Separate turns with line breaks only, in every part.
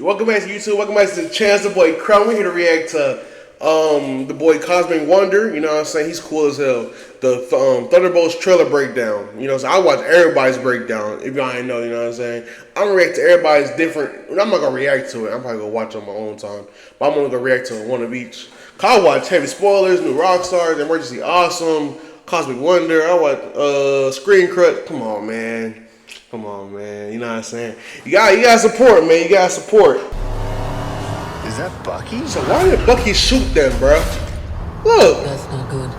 Welcome back to YouTube. Welcome back to the channel. The boy Crown. We're here to react to the boy Cosmic Wonder. You know what I'm saying? He's cool as hell. The Thunderbolt's trailer breakdown. You know, so I watch everybody's breakdown. If y'all ain't know, you know what I'm saying? I'm gonna react to everybody's different. I'm not gonna react to it. I'm probably gonna watch it on my own time. But I'm only gonna react to one of each. I watch Heavy Spoilers, New Rockstars, Emergency Awesome, Cosmic Wonder. I watch Screen Cut. Come on, man. Come on, man. You know what I'm saying? You got support, man. You got support.
Is that Bucky?
So why did Bucky shoot them, bro? Look.
That's not good.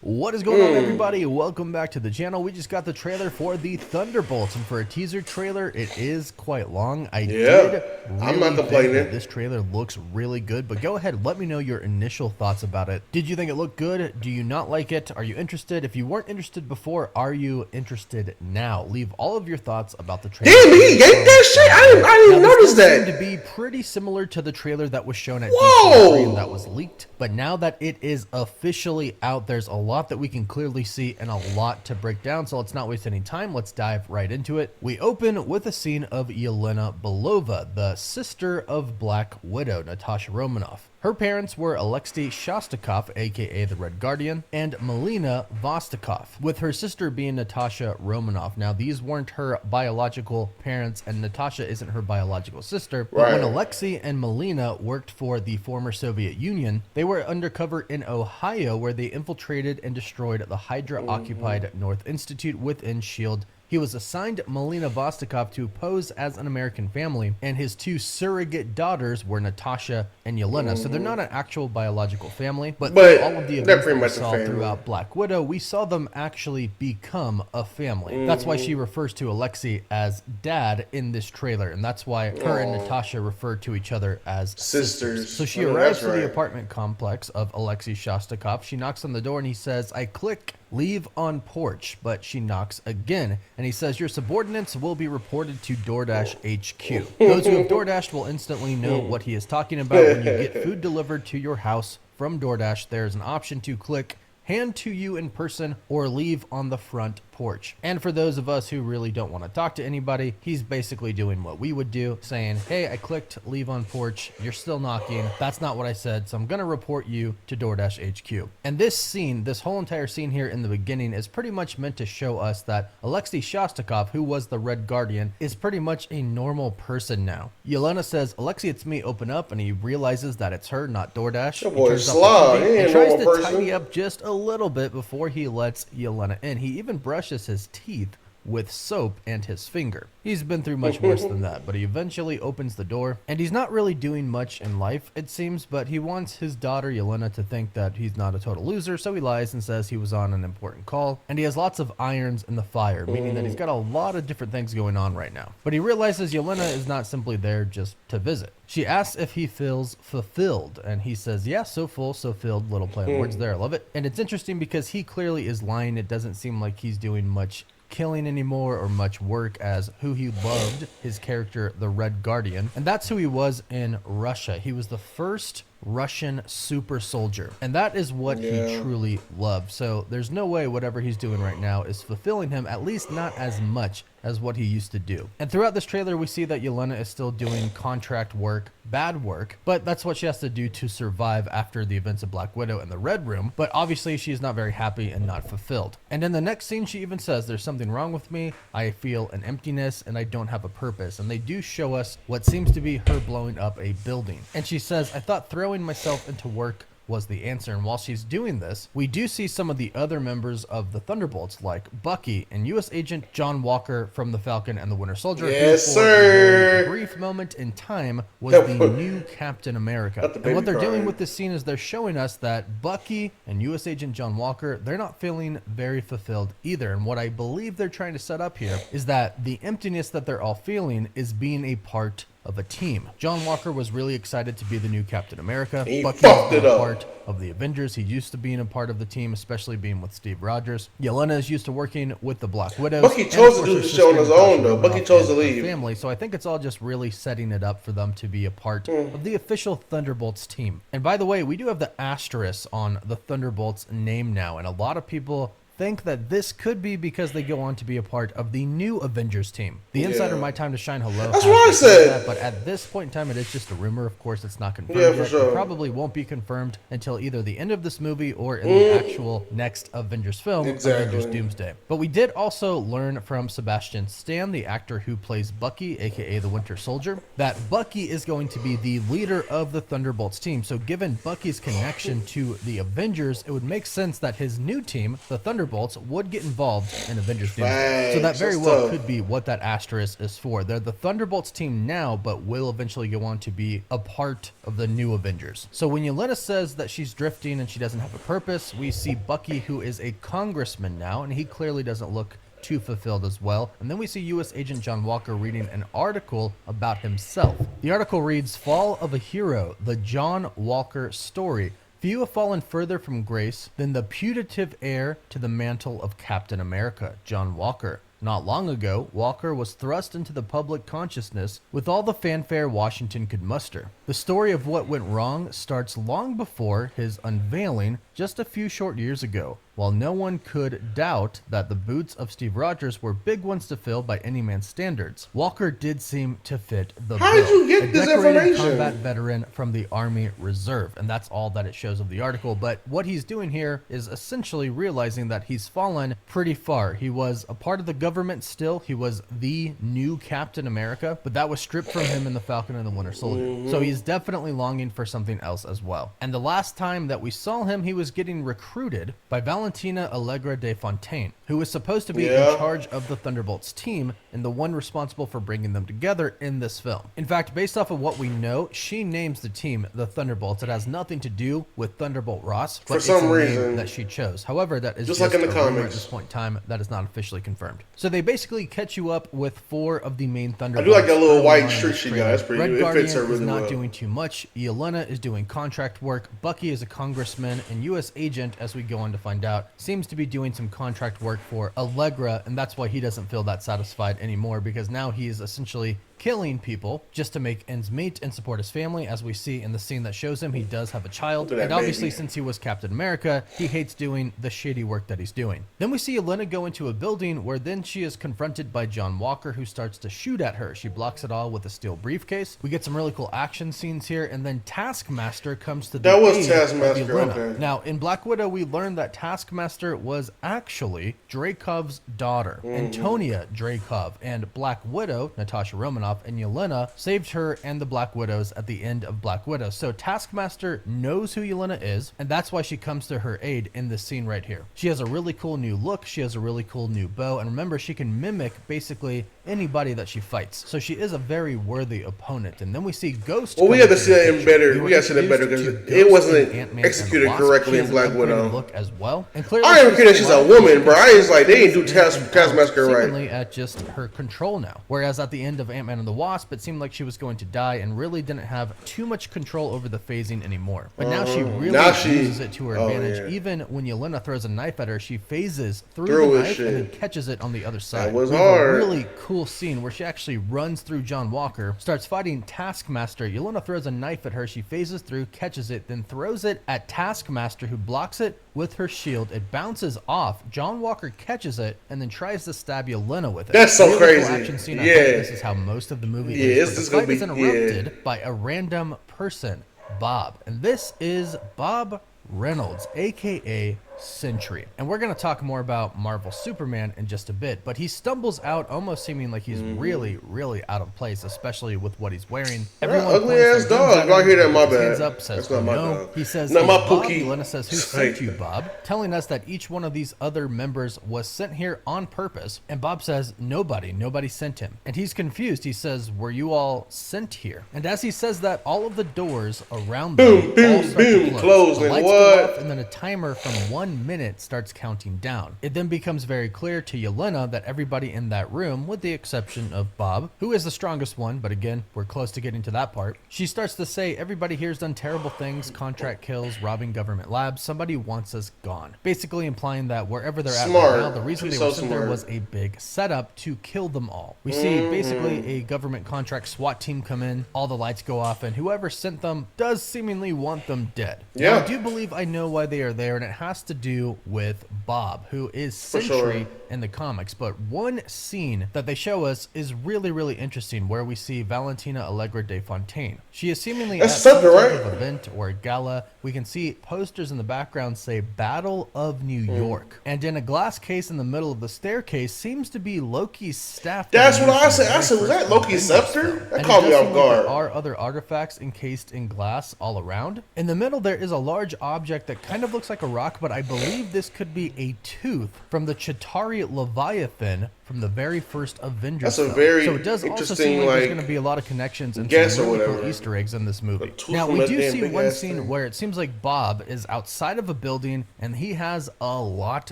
What is going on, everybody? Welcome back to the channel. We just got the trailer for the Thunderbolts, and for a teaser trailer, it is quite long. I'm not complaining. This trailer looks really good, but go ahead, let me know your initial thoughts about it. Did you think it looked good? Do you not like it? Are you interested? If you weren't interested before, are you interested now? Leave all of your thoughts about the trailer.
Damn, he yanked that shit? I didn't even notice that.
It seemed to be pretty similar to the trailer that was shown at DC3 and that was leaked, but now that it is officially out, there's a lot that we can clearly see and a lot to break down, so let's not waste any time. Let's dive right into it. We open with a scene of Yelena Belova, the sister of Black Widow, Natasha Romanoff. Her parents were Alexei Shostakov, aka the Red Guardian, and Melina Vostokov, with her sister being Natasha Romanoff. Now, these weren't her biological parents, and Natasha isn't her biological sister. But when Alexei and Melina worked for the former Soviet Union, they were undercover in Ohio, where they infiltrated and destroyed the Hydra-occupied North Institute within S.H.I.E.L.D. He was assigned Melina Vostokov to pose as an American family, and his two surrogate daughters were Natasha and Yelena. So they're not an actual biological family, but through all of the events that we saw throughout Black Widow, we saw them actually become a family. That's why she refers to Alexei as dad in this trailer, and that's why her and Natasha refer to each other as sisters. So she arrives to the apartment complex of Alexei Shostakov. She knocks on the door and he says, "I click leave on porch," but she knocks again and he says, "Your subordinates will be reported to DoorDash HQ." Those who have DoorDash will instantly know what he is talking about. When you get food delivered to your house from DoorDash, there's an option to click hand to you in person or leave on the front porch. And for those of us who really don't want to talk to anybody, he's basically doing what we would do, saying, "Hey, I clicked leave on porch, you're still knocking, that's not what I said, so I'm gonna report you to DoorDash HQ." And this scene, this whole entire scene here in the beginning, is pretty much meant to show us that Alexei Shostakov, who was the Red Guardian, is pretty much a normal person now. Yelena says, "Alexei, it's me, open up," and he realizes that it's her, not DoorDash.
That boy's slow.
He tries to tidy up just a little bit before he lets Yelena in. He even brushes his teeth with soap and his finger. He's been through much worse than that, but he eventually opens the door, and he's not really doing much in life, it seems, but he wants his daughter Yelena to think that he's not a total loser, so he lies and says he was on an important call, and he has lots of irons in the fire, meaning that he's got a lot of different things going on right now. But he realizes Yelena is not simply there just to visit. She asks if he feels fulfilled, and he says, "Yeah, so full, so filled," little play on words there, I love it. And it's interesting because he clearly is lying. It doesn't seem like he's doing much killing anymore or much work as who he loved, his character, the Red Guardian. And that's who he was in Russia. He was the first Russian super soldier, and that is what he truly loved. So there's no way whatever he's doing right now is fulfilling him, at least not as much as what he used to do. And throughout this trailer, we see that Yelena is still doing contract work, bad work, but that's what she has to do to survive after the events of Black Widow in the Red Room. But obviously she's not very happy and not fulfilled. And in the next scene, she even says, "There's something wrong with me. I feel an emptiness and I don't have a purpose." And they do show us what seems to be her blowing up a building. And she says, "I thought throwing myself into work was the answer." And while she's doing this, we do see some of the other members of the Thunderbolts, like Bucky and U.S. Agent John Walker from the Falcon and the Winter Soldier, who for a brief moment in time was the new Captain America. And what they're doing with this scene is they're showing us that Bucky and U.S. Agent John Walker, they're not feeling very fulfilled either. And what I believe they're trying to set up here is that the emptiness that they're all feeling is being a part of a team. John Walker was really excited to be the new Captain America. Bucky has been a part of the Avengers. He used to being a part of the team, especially being with Steve Rogers. Yelena is used to working with the Black Widows.
Bucky chose to do the show on his own, though. Bucky chose to leave.
Family, so I think it's all just really setting it up for them to be a part of the official Thunderbolts team. And by the way, we do have the asterisk on the Thunderbolts name now, and a lot of people think that this could be because they go on to be a part of the new Avengers team. The insider My Time to Shine Hello.
That's what I said.
That, but at this point in time, it is just a rumor. Of course, it's not confirmed
Yeah, for
yet.
sure.
It probably won't be confirmed until either the end of this movie or in the actual next Avengers film, Avengers Doomsday. But we did also learn from Sebastian Stan, the actor who plays Bucky, aka the Winter Soldier, that Bucky is going to be the leader of the Thunderbolts team. So given Bucky's connection to the Avengers, it would make sense that his new team, the Thunderbolts, would get involved in Avengers Doomsday. So that very well could be what that asterisk is for. They're the Thunderbolts team now, but will eventually go on to be a part of the new Avengers. So when Yelena says that she's drifting and she doesn't have a purpose, we see Bucky, who is a congressman now, and he clearly doesn't look too fulfilled as well. And then we see U.S. Agent John Walker reading an article about himself. The article reads, "Fall of a Hero, the John Walker Story. Few have fallen further from grace than the putative heir to the mantle of Captain America, John Walker. Not long ago, Walker was thrust into the public consciousness with all the fanfare Washington could muster. The story of what went wrong starts long before his unveiling just a few short years ago. While no one could doubt that the boots of Steve Rogers were big ones to fill by any man's standards, Walker did seem to fit the bill.
How did you get this information?
Combat veteran from the Army Reserve, and that's all that it shows of the article. But what he's doing here is essentially realizing that he's fallen pretty far. He was a part of the government still. He was the new Captain America, but that was stripped from him in the Falcon and the Winter Soldier. So he's definitely longing for something else as well. And the last time that we saw him, he was getting recruited by Valentina Allegra de Fontaine, who was supposed to be in charge of the Thunderbolts team and the one responsible for bringing them together in this film. In fact, based off of what we know, she names the team the Thunderbolts. It has nothing to do with Thunderbolt Ross, but it's a name that she chose. However, that is just like in the comics. At this point in time, that is not officially confirmed. So they basically catch you up with 4 of the main Thunderbolts.
I do like that little white shirt she got. That's pretty
Red
good. It
Guardian
fits her really
is not
well.
doing too much. Yelena is doing contract work. Bucky is a congressman, and U.S. Agent, as we go on to find out, seems to be doing some contract work for Allegra, and that's why he doesn't feel that satisfied anymore, because now he is essentially killing people just to make ends meet and support his family. As we see in the scene that shows him, he does have a child, and obviously since he was Captain America, he hates doing the shady work that he's doing. Then we see Yelena go into a building where then she is confronted by John Walker, who starts to shoot at her. She blocks it all with a steel briefcase. We get some really cool action scenes here, and then Taskmaster comes to the aid of Yelena. Now in Black Widow, we learned that Taskmaster was actually Dreykov's daughter, Antonia Dreykov, and Black Widow, Natasha Romanoff, and Yelena saved her and the Black Widows at the end of Black Widow. So Taskmaster knows who Yelena is, and that's why she comes to her aid in this scene right here. She has a really cool new look. She has a really cool new bow, and remember, she can mimic basically anybody that she fights. So she is a very worthy opponent. And then we see Ghost.
Well, we have to see that in better. We got to see that better because it wasn't executed correctly in Black Widow.
Look as well. And clearly,
I don't care that she's a woman, bro. I was like, they didn't do Taskmaster right.
At just her control now. Whereas at the end of Ant-Man and the Wasp, it seemed like she was going to die and really didn't have too much control over the phasing anymore. But now she really uses it to her advantage. Even when Yelena throws a knife at her, she phases through the knife and then catches it on the other side.
That was hard.
A really cool scene where she actually runs through John Walker, starts fighting Taskmaster. Yelena throws a knife at her. She phases through, catches it, then throws it at Taskmaster, who blocks it with her shield. It bounces off. John Walker catches it and then tries to stab Yelena with it.
That's so crazy.
Cool action scene. I think this is how most of the movie is. The fight is interrupted by a random person, Bob. And this is Bob Reynolds, aka Sentry. And we're going to talk more about Marvel Superman in just a bit, but he stumbles out almost seeming like he's really out of place, especially with what he's wearing. Everyone
ugly ass dog. I hear that, my bad.
Hands up, says,
that's not my dog.
He says,
not my
Bob.
Pookie.
Yelena says, who sent you, Bob? Telling us that each one of these other members was sent here on purpose. And Bob says, nobody sent him. And he's confused. He says, were you all sent here? And as he says that, all of the doors around them all start to close. The lights go off, and then a timer from 1 minute starts counting down. It then becomes very clear to Yelena that everybody in that room, with the exception of Bob, who is the strongest one, but again, we're close to getting to that part, she starts to say everybody here's done terrible things, contract kills, robbing government labs, somebody wants us gone. Basically implying that wherever they're at right now, the reason they were sent there was a big setup to kill them all. We see basically a government contract SWAT team come in, all the lights go off, and whoever sent them does seemingly want them dead. Now, I do believe I know why they are there, and it has to to do with Bob, who is
For
Sentry
sure.
in the comics. But one scene that they show us is really, really interesting, where we see Valentina Allegra de Fontaine. She is seemingly
That's
at some
something,
type
right?
of event or a gala. We can see posters in the background say Battle of New York. And in a glass case in the middle of the staircase seems to be Loki's staff.
That's
that
what
he
I
used in
said.
the
I said, was
very
that
first
Loki's
Avengers
scepter?
film.
That
And
caught
it
me
does
off
seem like there
guard.
are other artifacts encased in glass all around. In the middle, there is a large object that kind of looks like a rock, but I believe this could be a tooth from the Chitauri Leviathan from the very first Avengers
That's a
film.
very
So it does also
interesting,
seem like there's
like,
going to be a lot of connections and
guess
some
or
really cool
whatever.
Easter eggs in this movie.
tooth
Now,
from
we
that
do
damn
see
big
one
ass
scene
thing.
where it seems like Bob is outside of a building and he has a lot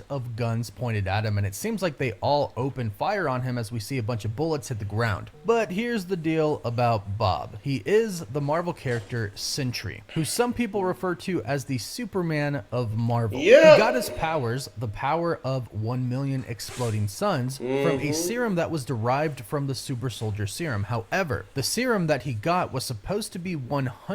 of guns pointed at him, and it seems like they all open fire on him as we see a bunch of bullets hit the ground. But here's the deal about Bob. He is the Marvel character Sentry, who some people refer to as the Superman of Marvel.
Yeah.
He got his powers, the power of 1 million exploding suns, from a serum that was derived from the super soldier serum. However, the serum that he got was supposed to be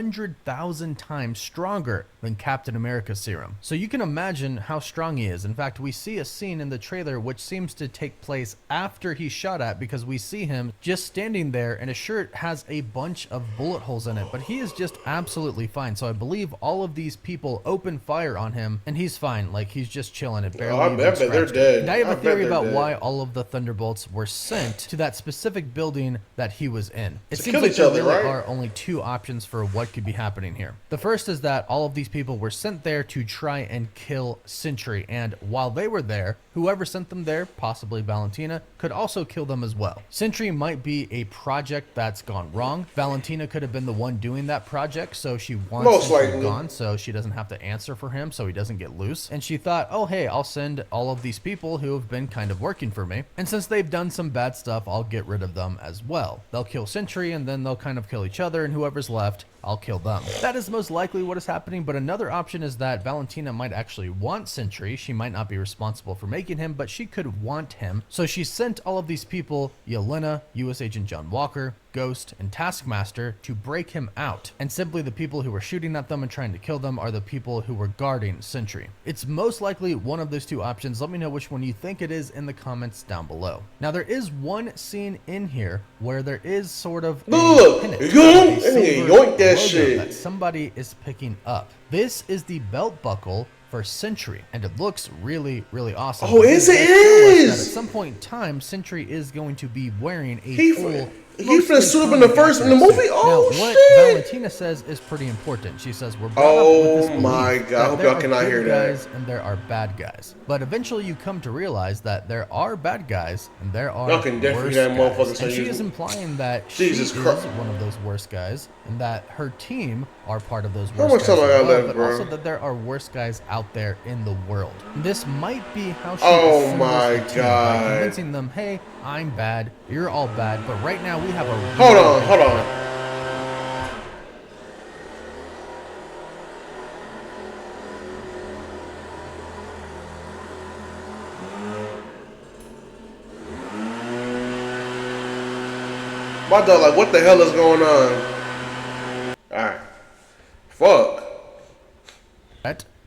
100,000 times stronger than Captain America's serum. So you can imagine how strong he is. In fact, we see a scene in the trailer which seems to take place after he's shot at, because we see him just standing there and his shirt has a bunch of bullet holes in it, but he is just absolutely fine. So I believe all of these people open fire on him and he's fine. Like, he's just chilling. It barely
I
even
bet they're
scratched him.
dead.
And I have
I
a
bet
theory
they're
about
dead.
why all of the Thunderbolts were sent to that specific building that he was in. It
To
seems
kill
like
each
there
other,
really
right?
are only two options for what could be happening here. The first is that all of these people were sent there to try and kill Sentry, and while they were there, whoever sent them there, possibly Valentina, could also kill them as well. Sentry might be a project that's gone wrong. Valentina could have been the one doing that project, so she wants
Most
Sentry
likely.
gone so she doesn't have to answer for him, so he doesn't get loose. And she thought, oh hey, I'll send all of these people who have been kind of working for me, and since they've done some bad stuff, I'll get rid of them as well. They'll kill Sentry and then they'll kind of kill each other, and whoever's left, I'll kill them. That is most likely what is happening, but another option is that Valentina might actually want Sentry. She might not be responsible for making him, but she could want him. So she sent all of these people, Yelena, US Agent John Walker, Ghost, and Taskmaster, to break him out. And simply the people who were shooting at them and trying to kill them are the people who were guarding Sentry. It's most likely one of those two options. Let me know which one you think it is in the comments down below. Now, there is one scene in here where there is sort of a
Look,
pennant,
yoink,
a
that nigga
silver
yoink that
logo
shit.
that somebody is picking up. This is the belt buckle for Sentry, and it looks really, really awesome.
Oh, is it?
They show us that
Is.
at some point in time, Sentry is going to be wearing a
He
full.
he finna suit up in the first in the
mostly
movie.
now,
Oh
what
shit!
Valentina says is pretty important. She says, we're brought up with this
Oh my
belief
God, I
that
hope
there
y'all
are
cannot
good
hear that.
guys and there are bad guys. But eventually you come to realize that there are bad guys and there are
Y'all can definitely
worse
hear that motherfucker
guys.
say
And she
you-
is implying that
Jesus
she
Christ.
is one of those worst guys and that her team are part of those
How
worst
much
guys
time I
as
got
well,
left,
but
bro?
also that there are worse guys out there in the world. This might be how she
Oh
assembles
my
the team, by
God.
convincing them, hey, I'm bad, you're all bad, but right now we have a
Hold
really
on,
good
hold
plan."
on. My dog, like, what the hell is going on? Alright. Fuck.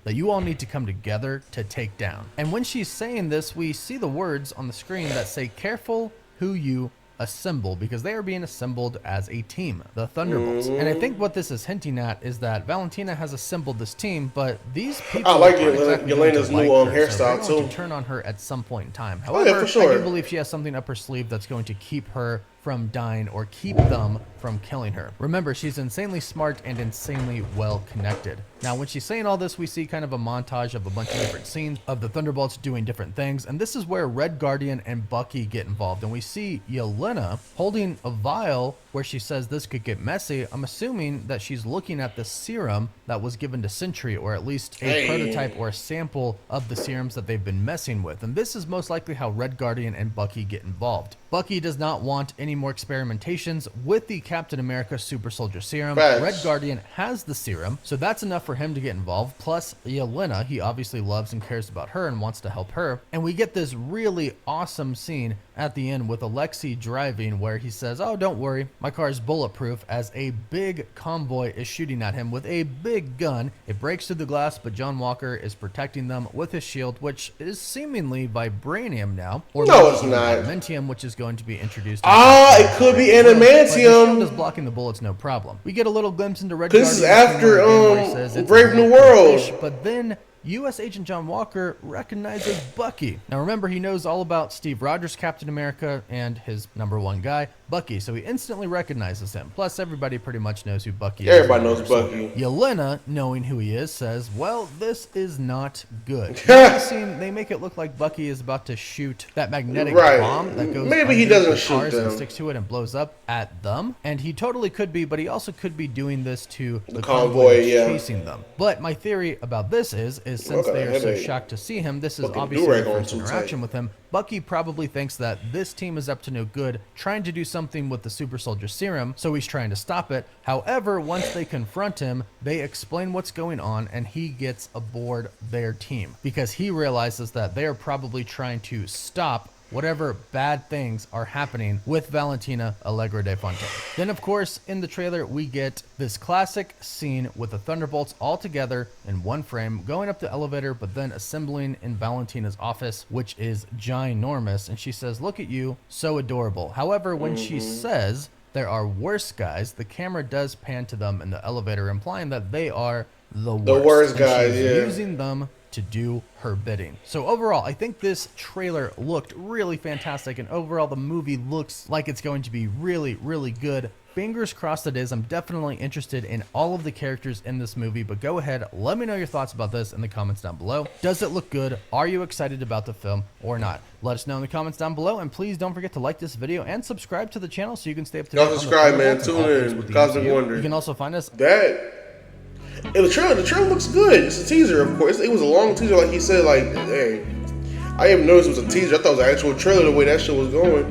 That you all need to come together to take down. And when she's saying this, we see the words on the screen that say, careful who you assemble, because they are being assembled as a team, the Thunderbolts. And I think what this is hinting at is that Valentina has assembled this team, but these people
I like
aren't exactly
Yelena's
going to
new,
like her,
hairstyle,
so they're going
too.
to turn on her at some point in time.
Oh, yeah,
However,
for sure.
I do believe she has something up her sleeve that's going to keep her from dying or keep them from killing her. Remember, she's insanely smart and insanely well connected. Now, when she's saying all this, we see kind of a montage of a bunch of different scenes of the Thunderbolts doing different things, and this is where Red Guardian and Bucky get involved. And we see Yelena holding a vial where she says this could get messy. I'm assuming that she's looking at the serum that was given to Sentry, or at least a
Hey.
prototype or a sample of the serums that they've been messing with. And this is most likely how Red Guardian and Bucky get involved. Bucky does not want any more experimentations with the Captain America Super Soldier Serum.
Facts.
Red Guardian has the serum, so that's enough for him to get involved. Plus, Yelena, he obviously loves and cares about her and wants to help her. And we get this really awesome scene at the end with Alexei driving, where he says, "Oh, don't worry, my car is bulletproof," as a big convoy is shooting at him with a big gun. It breaks through the glass, but John Walker is protecting them with his shield, which is seemingly vibranium now. Or
no, it's not.
Adamantium, which is going to be introduced.
It could be adamantium.
But is blocking the bullets, no problem. We get a little glimpse into Red
Guardian. This is after
Brave
New World.
But then U.S. Agent John Walker recognizes Bucky. Now remember, he knows all about Steve Rogers, Captain America, and his #1 guy, Bucky, so he instantly recognizes him. Plus, everybody pretty much knows who Bucky is.
Everybody knows Bucky.
Yelena, knowing who he is, says, "Well, this is not good." They make it look like Bucky is about to shoot that magnetic bomb that goes
maybe he doesn't shoot
cars
them.
and sticks to it and blows up at them. And he totally could be, but he also could be doing this to the convoy that's chasing them. But my theory about this is since they are so shocked to see him, this is obviously their first interaction with him. Bucky probably thinks that this team is up to no good, trying to do something with the super soldier serum, so he's trying to stop it. However, once they confront him, they explain what's going on, and he gets aboard their team because he realizes that they are probably trying to stop whatever bad things are happening with Valentina Allegra de Fontaine. Then, of course, in the trailer, we get this classic scene with the Thunderbolts all together in one frame, going up the elevator, but then assembling in Valentina's office, which is ginormous. And she says, "Look at you, so adorable." However, when she says there are worse guys, the camera does pan to them in the elevator, implying that they are the worst
guys,
using them to do her bidding. So overall, I think this trailer looked really fantastic, and overall the movie looks like it's going to be really, really good. Fingers crossed it is. I'm definitely interested in all of the characters in this movie, but go ahead, let me know your thoughts about this in the comments down below. Does it look good? Are you excited about the film or not? Let us know in the comments down below, and please don't forget to like this video and subscribe to the channel so you can stay up to date.
Y'all subscribe, man. Tune in. Cosmic Wonder.
You can also find us
the trailer looks good. It's a teaser, of course. It was a long teaser, like he said. Like, hey, I didn't notice it was a teaser. I thought it was an actual trailer the way that shit was going.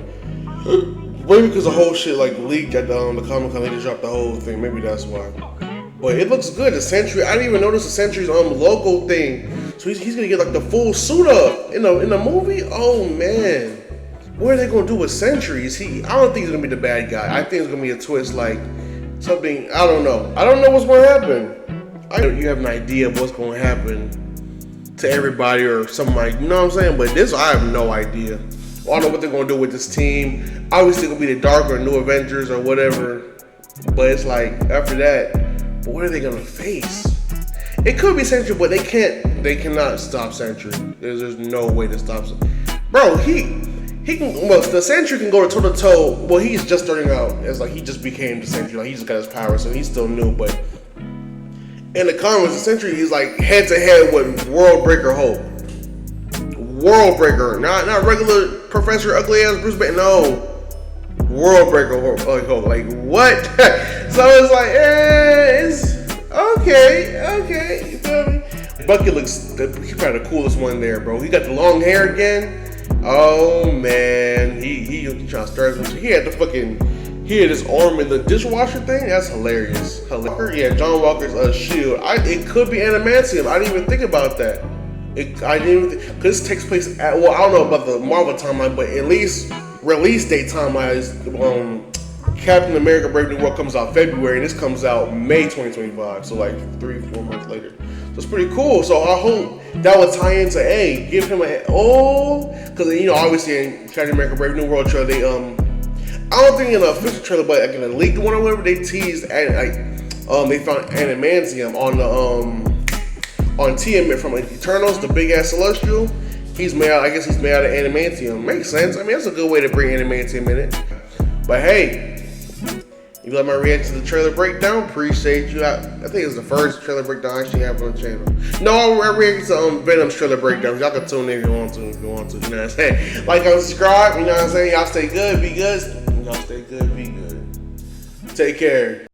Maybe because the whole shit like leaked at the Comic-Con, they just dropped the whole thing. Maybe that's why. But it looks good. The Sentry. I didn't even notice the Sentry's logo thing. So he's gonna get like the full suit up in the movie. Oh man, what are they gonna do with Sentries? I don't think he's gonna be the bad guy. I think it's gonna be a twist, like something. I don't know. I don't know what's gonna happen. You have an idea of what's going to happen to everybody or something like, you know what I'm saying? But this, I have no idea. I don't know what they're going to do with this team. Obviously, it's going to be the Dark or New Avengers or whatever. But it's like, after that, but what are they going to face? It could be Sentry, but they cannot stop Sentry. There's no way to stop Sentry. Bro, the Sentry can go toe-to-toe. Well, he's just starting out. It's like he just became the Sentry. Like, he just got his power, so he's still new, but in the comics, the Sentry, he's like head-to-head with World Breaker Hulk. World Breaker, not regular Professor Ugly-ass Bruce Banner, no. World Breaker Hulk, like what? So it's like, it's okay, you feel me? Bucky he's probably the coolest one there, bro. He got the long hair again. Oh man, he trying to start some shit. He had his arm in the dishwasher thing. That's hilarious. Yeah, John Walker's shield. It could be adamantium. I didn't even think about that. I didn't even because this takes place at, well, I don't know about the Marvel timeline, but at least release date timeline is Captain America: Brave New World comes out February, and this comes out May 2025. So like 3-4 months later. So it's pretty cool. So I hope that would tie into give him because obviously in Captain America: Brave New World trailer I don't think in the official trailer, but like in the leaked one or whatever, they teased they found adamantium on Tiamat from Eternals, the big ass Celestial. He's made out. I guess he's made out of adamantium. Makes sense. I mean, that's a good way to bring adamantium in it. But hey, you like my reaction to the trailer breakdown? Appreciate you. I think it's the first trailer breakdown I actually have on the channel. No, I react to Venom's trailer breakdown. Y'all can tune in if you want to. You know what I'm saying? Like and subscribe. You know what I'm saying? Y'all stay good, be good. Y'all stay good, be good. Take care.